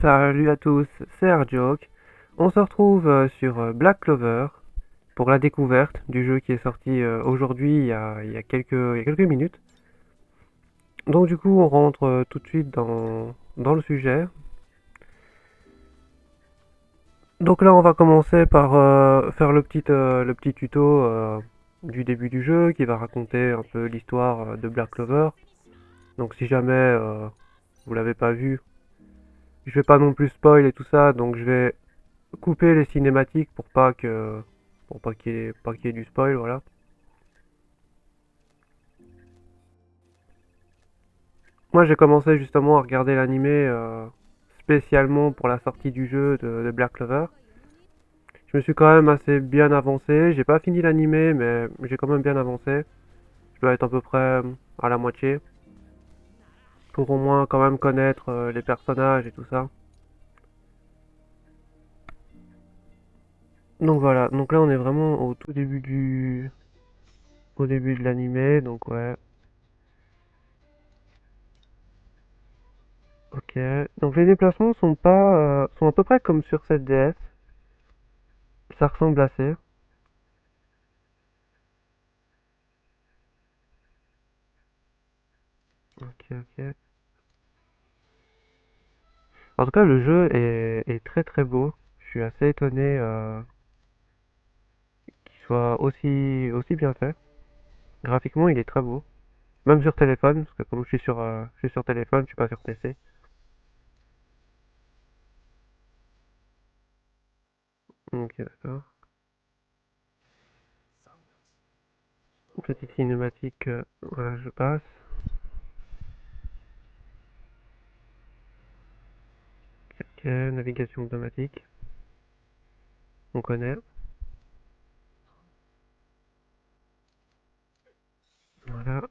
Salut à tous, c'est Airjoke. On se retrouve sur Black Clover pour la découverte du jeu qui est sorti aujourd'hui il y a quelques minutes. Donc du coup on rentre tout de suite dans le sujet. Donc là on va commencer par faire le petit tuto du début du jeu qui va raconter un peu l'histoire de Black Clover. Donc si jamais vous l'avez pas vu, je vais pas non plus spoil et tout ça, donc je vais couper les cinématiques pour pas qu'il y ait du spoil, voilà. Moi j'ai commencé justement à regarder l'animé spécialement pour la sortie du jeu de Black Clover. Je me suis quand même assez bien avancé, j'ai pas fini l'animé mais j'ai quand même bien avancé. Je dois être à peu près à la moitié pour au moins quand même connaître les personnages et tout ça. Donc voilà, donc là on est vraiment au tout début au début de l'animé, donc ouais. Ok. Donc les déplacements sont pas sont à peu près comme sur cette DS. Ça ressemble assez. Ok, ok. En tout cas, le jeu est très très beau. Je suis assez étonné qu'il soit aussi bien fait. Graphiquement, il est très beau. Même sur téléphone, parce que comme je suis sur téléphone, je suis pas sur PC. Ok, d'accord. Petite cinématique, voilà, je passe. Ok, navigation automatique, on connaît. Voilà.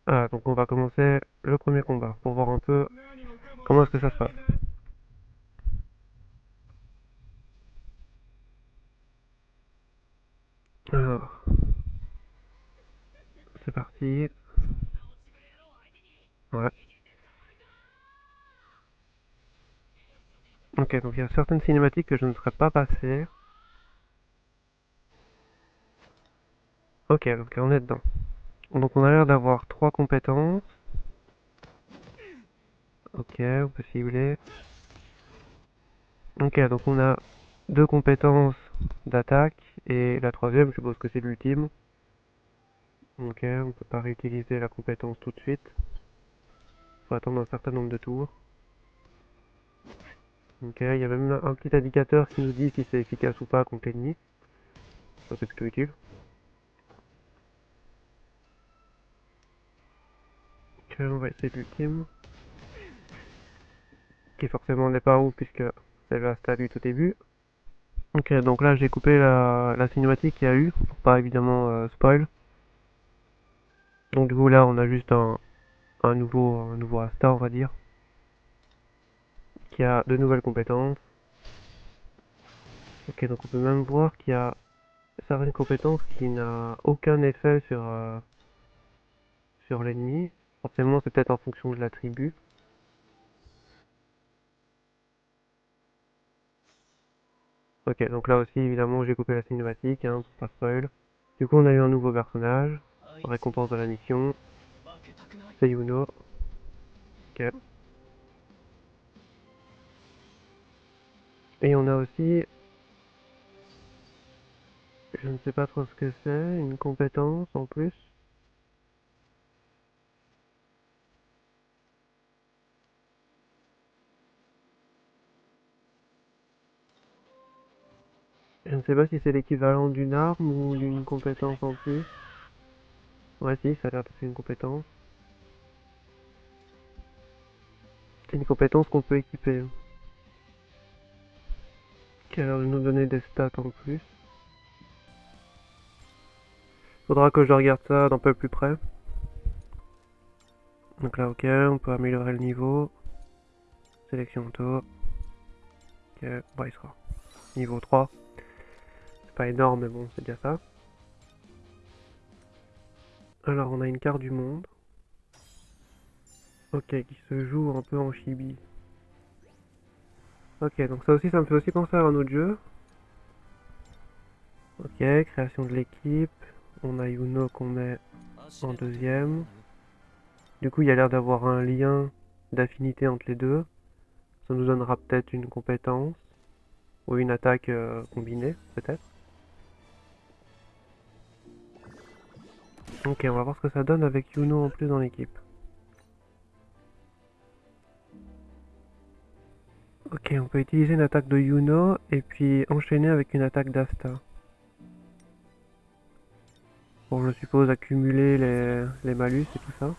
Ah, donc on va commencer le premier combat pour voir un peu comment est-ce que ça se passe. Alors, c'est parti. Ouais. Ok, donc il y a certaines cinématiques que je ne serais pas passé. Ok, donc on est dedans. Donc on a l'air d'avoir trois compétences. Ok, on peut cibler. Ok, donc on a deux compétences d'attaque et la troisième, je suppose que c'est l'ultime. Ok, on peut pas réutiliser la compétence tout de suite. Faut attendre un certain nombre de tours. Ok, il y a même un petit indicateur qui nous dit si c'est efficace ou pas contre l'ennemi. Ça c'est plutôt utile. Ok, on va essayer l'ultime. Qui forcément n'est pas haut puisque c'est la stade du tout début. Ok, donc là j'ai coupé la cinématique qu'il y a eu, pour pas évidemment spoil. Donc du coup là on a juste un nouveau Asta on va dire, qui a de nouvelles compétences. Ok, donc on peut même voir qu'il y a certaines compétences qui n'a aucun effet sur l'ennemi. Forcément c'est peut-être en fonction de la tribu. Ok, donc là aussi évidemment j'ai coupé la cinématique, hein, pour pas spoil. Du coup on a eu un nouveau personnage, récompense de la mission, c'est Yuno. Ok. Et on a aussi, je ne sais pas trop ce que c'est, une compétence en plus. Je ne sais pas si c'est l'équivalent d'une arme ou d'une compétence en plus. Ouais, si, ça a l'air d'être une compétence. C'est une compétence qu'on peut équiper, qui a l'air de nous donner des stats en plus. Faudra que je regarde ça d'un peu plus près. Donc là, ok, on peut améliorer le niveau. Sélection auto. Ok, bon, il sera niveau 3. C'est pas énorme, mais bon, c'est déjà ça. Alors, on a une carte du monde. Ok, qui se joue un peu en chibi. Ok, donc ça aussi, ça me fait aussi penser à un autre jeu. Ok, création de l'équipe. On a Yuno qu'on met en deuxième. Du coup, il y a l'air d'avoir un lien d'affinité entre les deux. Ça nous donnera peut-être une compétence ou une attaque combinée, peut-être. Ok, on va voir ce que ça donne avec Yuno en plus dans l'équipe. Ok, on peut utiliser une attaque de Yuno et puis enchaîner avec une attaque d'Asta. Pour, je suppose, accumuler les malus et tout ça.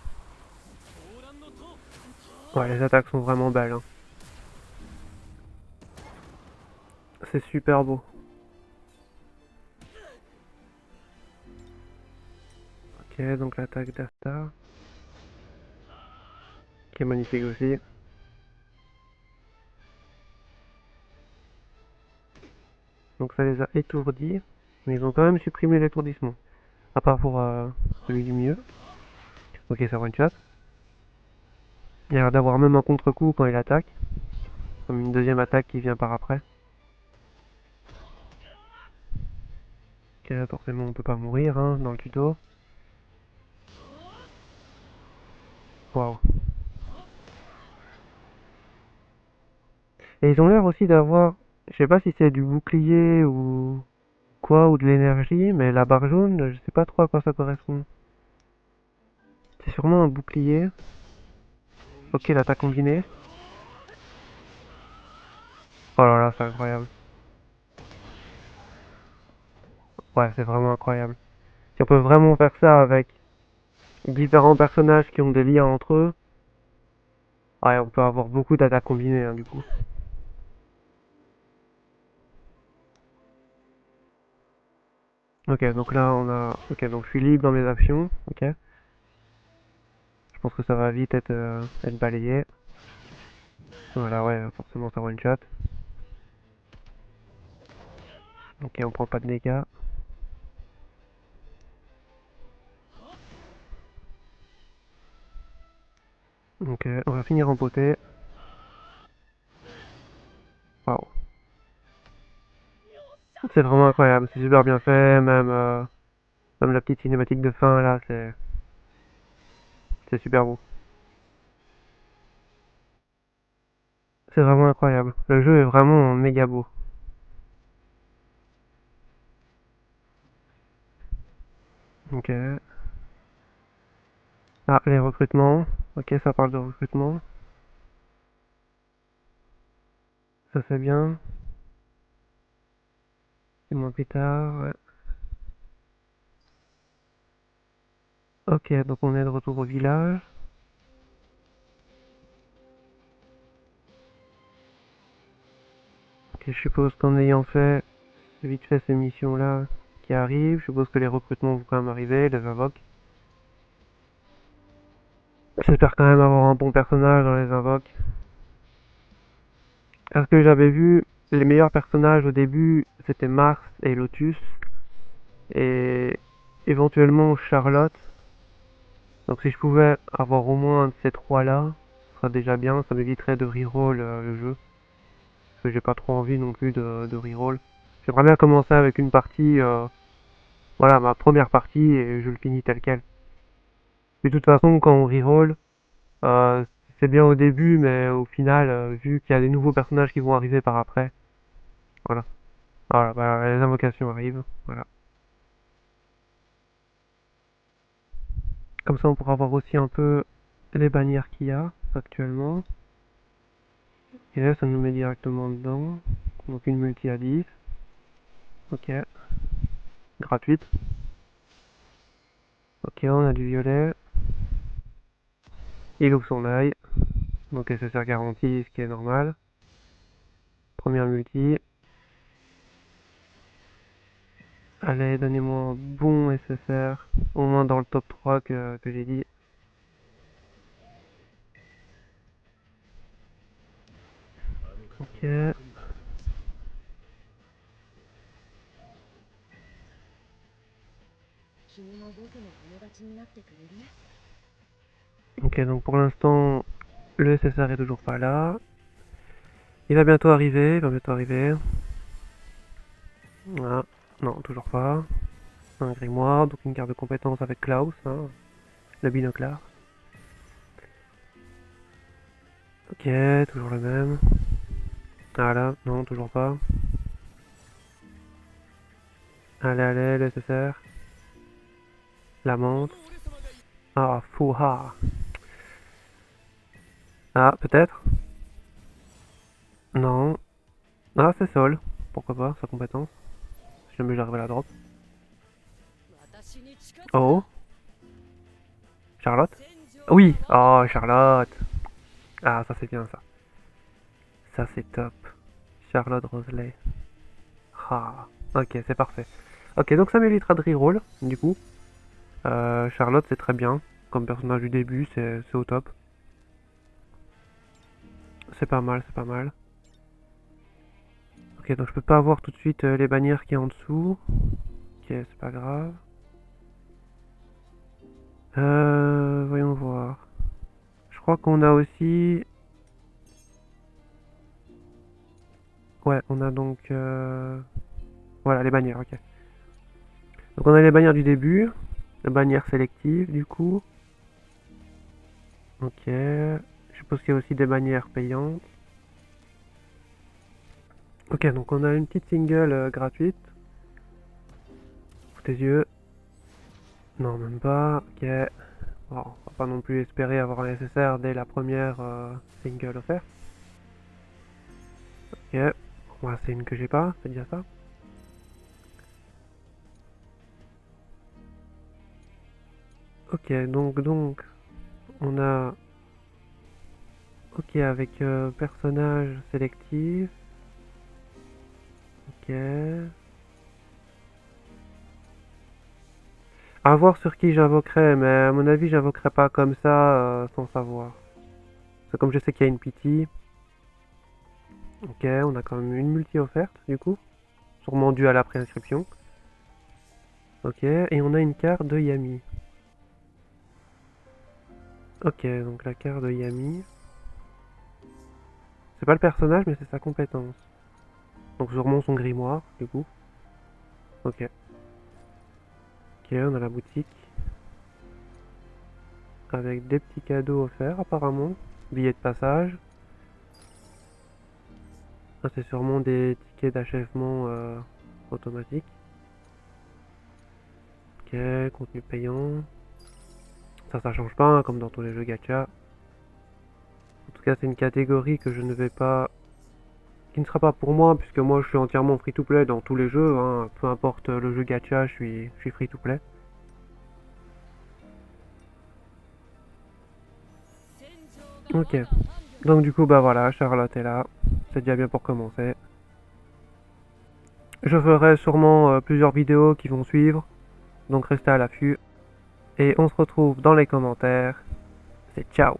Ouais, les attaques sont vraiment belles, hein. C'est super beau. Ok, donc l'attaque d'Asta, qui est magnifique aussi. Donc ça les a étourdis, mais ils ont quand même supprimé l'étourdissement. À part pour celui du milieu. Ok, ça one shot. Il a l'air d'avoir même un contre-coup quand il attaque. Comme une deuxième attaque qui vient par après. Ok, forcément on peut pas mourir hein, dans le tuto. Waouh. Et ils ont l'air aussi d'avoir, je sais pas si c'est du bouclier ou quoi, ou de l'énergie, mais la barre jaune, je sais pas trop à quoi ça correspond. C'est sûrement un bouclier. Ok, l'attaque combinée. Oh là là, c'est incroyable. Ouais, c'est vraiment incroyable. Si on peut vraiment faire ça avec différents personnages qui ont des liens entre eux, ouais, on peut avoir beaucoup d'attaques combinées hein, du coup. Ok, donc là on a... Ok, donc je suis libre dans mes actions, ok. Je pense que ça va vite être balayé. Voilà, ouais, forcément ça one shot. Ok, on prend pas de dégâts. Donc on va finir en beauté. Waouh. C'est vraiment incroyable, c'est super bien fait, même la petite cinématique de fin là, c'est super beau. C'est vraiment incroyable. Le jeu est vraiment méga beau. Ok. Ah, les recrutements. Ok, ça parle de recrutement. Ça c'est bien. C'est moins plus tard, ouais. Ok, donc on est de retour au village. Ok, je suppose qu'en ayant fait vite fait ces missions-là qui arrivent, je suppose que les recrutements vont quand même arriver, les invoques. J'espère quand même avoir un bon personnage dans les invoques. Parce que j'avais vu les meilleurs personnages au début, c'était Mars et Lotus. Et éventuellement Charlotte. Donc si je pouvais avoir au moins un de ces trois-là, ce serait déjà bien, ça m'éviterait de reroll le jeu. Parce que j'ai pas trop envie non plus de reroll. J'aimerais bien commencer avec une partie, voilà, ma première partie et je le finis tel quel. De toute façon, quand on reroll, euh, c'est bien au début, mais au final, vu qu'il y a des nouveaux personnages qui vont arriver par après, voilà. Voilà, bah, les invocations arrivent, voilà. Comme ça, on pourra voir aussi un peu les bannières qu'il y a actuellement. Et là, ça nous met directement dedans. Donc une multi à 10. Ok, gratuite. Ok, on a du violet. Il ouvre son œil. Donc SSR garantie, ce qui est normal. Première multi. Allez, donnez-moi un bon SSR. Au moins dans le top 3 que j'ai dit. Ok. Ok, donc pour l'instant, le SSR est toujours pas là. Il va bientôt arriver, il va bientôt arriver. Ah, non, toujours pas. Un grimoire, donc une carte de compétence avec Klaus, hein, le binoclard. Ok, toujours le même. Ah là, non, toujours pas. Allez, allez, nécessaire. La montre. Ah, Fouha. Ah, peut-être. Non. Ah, c'est Sol. Pourquoi pas, sa compétence. Si jamais j'arrive à la drop. Oh, Charlotte. Oui. Oh, Charlotte. Ah, ça c'est bien ça. Ça c'est top. Charlotte Roseley. Ah, ok, c'est parfait. Ok, donc ça m'évitera de reroll, du coup. Charlotte, c'est très bien. Comme personnage du début, c'est au top. C'est pas mal, c'est pas mal. Ok, donc je peux pas avoir tout de suite les bannières qui est en dessous. Ok, c'est pas grave. Voyons voir. Je crois qu'on a aussi... Ouais, on a donc... Voilà, les bannières, ok. Donc on a les bannières du début. Les bannières sélectives, du coup. Ok. Je suppose qu'il y a aussi des bannières payantes. Ok, donc on a une petite single gratuite. Sous tes yeux. Non, même pas. Ok. Bon, on va pas non plus espérer avoir le nécessaire dès la première single offerte. Ok. Moi, c'est une que j'ai pas, c'est déjà ça. Ok, donc, on a... Ok, avec personnage sélectif. Ok. À voir sur qui j'invoquerai, mais à mon avis, j'invoquerai pas comme ça sans savoir. C'est comme je sais qu'il y a une pity. Ok, on a quand même une multi offerte du coup. Sûrement due à la préinscription. Ok, et on a une carte de Yami. Ok, donc la carte de Yami. C'est pas le personnage, mais c'est sa compétence. Donc sûrement son grimoire, du coup. Ok. Ok, on a la boutique. Avec des petits cadeaux offerts apparemment. Billets de passage. Ça c'est sûrement des tickets d'achèvement automatique. Ok, contenu payant. Ça change pas, hein, comme dans tous les jeux gacha. En tout cas, c'est une catégorie que je ne vais pas... qui ne sera pas pour moi, puisque moi je suis entièrement free-to-play dans tous les jeux, hein. Peu importe le jeu gacha, je suis free-to-play. Ok. Donc du coup, bah voilà, Charlotte est là. C'est déjà bien pour commencer. Je ferai sûrement plusieurs vidéos qui vont suivre, donc restez à l'affût. Et on se retrouve dans les commentaires. C'est ciao.